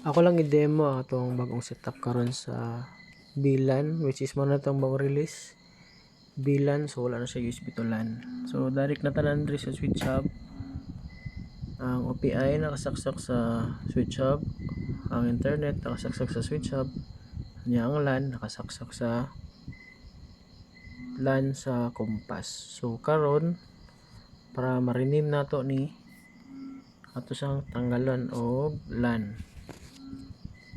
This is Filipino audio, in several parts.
Ako lang i-demo atong bagong setup karon sa VLAN, which is mo na itong bagong release VLAN. So wala na siya USB to LAN. So direct na tanan diri sa switch hub. Ang OPI nakasaksak sa switch hub, ang internet nakasaksak sa switch hub, nya ang LAN nakasaksak sa LAN sa compass. So karon para ma-rename nato ni ato siyang tanggalan og LAN.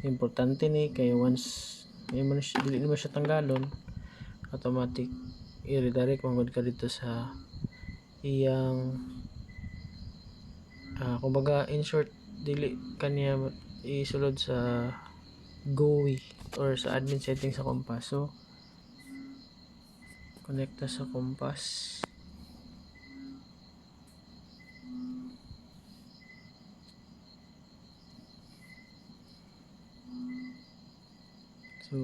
Importante ni kay once dili mo siya tanggalon, automatic i-redirect man ka dito sa iyang kumbaga in short dili kaniya isulod sa GUI or sa admin settings sa compass. So konekta sa compass. So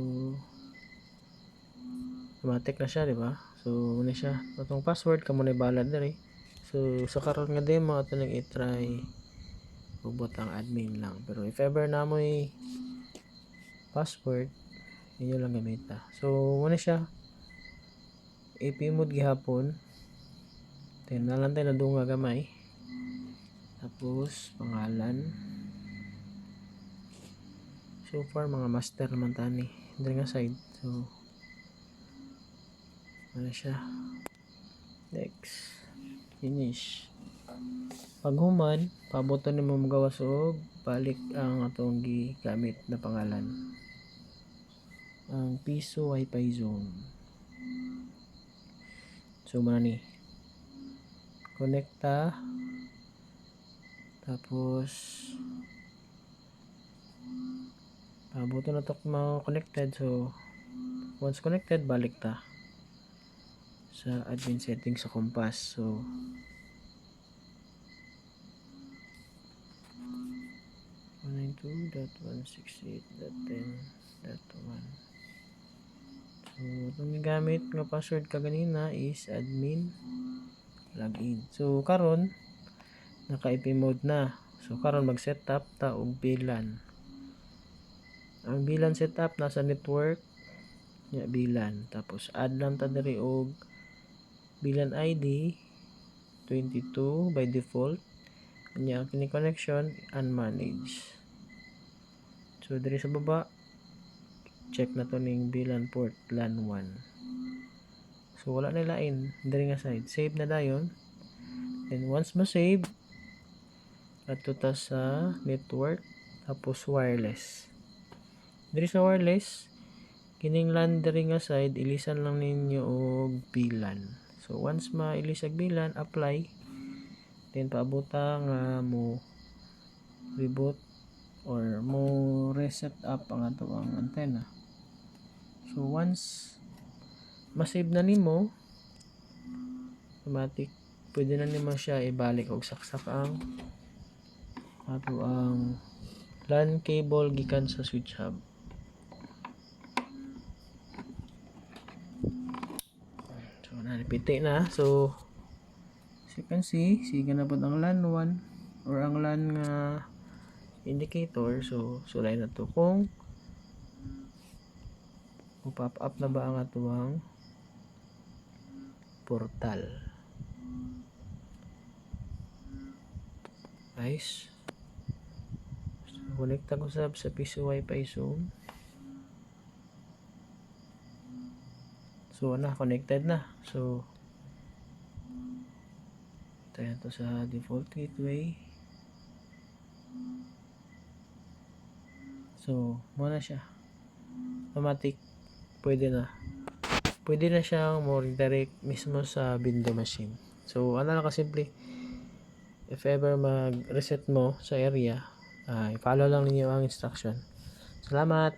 automatic na siya, di ba? So muna siya atong password kamo na balad diri. So sa karon nga demo ato nang i-try ubot ang admin lang, pero if ever na mo'y password inyo lang gamita. So muna siya AP mode gihapon, then nalantay na dunga gamay, tapos pangalan. So far mga master naman tani diri nga side. So ano siya, next, finish. Pag human pabuton nimo magawas og balik ang atong gigamit na pangalan, ang piso wifi zone. So muna ni konekta, tapos pabuton na to connected. So once connected balik ta sa admin settings sa compass. So 192.168.10.1. So itong gamit nga password kaganina is admin login. So karon naka IP mode na. So karon mag setup ta og VLAN. Ang VLAN setup nasa network nya VLAN, tapos add lang ta diri og VLAN ID 22 by default, nya ang kini connection unmanaged. So diri sa baba check na to ning VLAN port LAN 1. So wala na lain diri nga side, save na dayon. Then once ma-save adto ta sa network, tapos wireless. Diri sa wireless kining LAN diri nga side ilisan lang ninyo og VLAN. So once mailisag VLAN, apply, then paabuta nga mo reboot or mo reset up ang ato ang antenna. So once ma-save na nimo, automatic pwede na nimo siya ibalik og saksak ang ato ang LAN cable gikan sa switch hub. So nalipiti na. So as you can see, sige na po ang LAN 1 or ang LAN nga indicator. So sulay na to kung pop up na ba ang atuang portal. Nice. So konekta ko sa piso wifi zone. So connected na. So tayo to sa default gateway. So muna siya automatic, pwede na siyang mo redirect mismo sa window machine. So ano lang kasimple, if ever mag reset mo sa area, i-follow lang ninyo ang instruction. Salamat.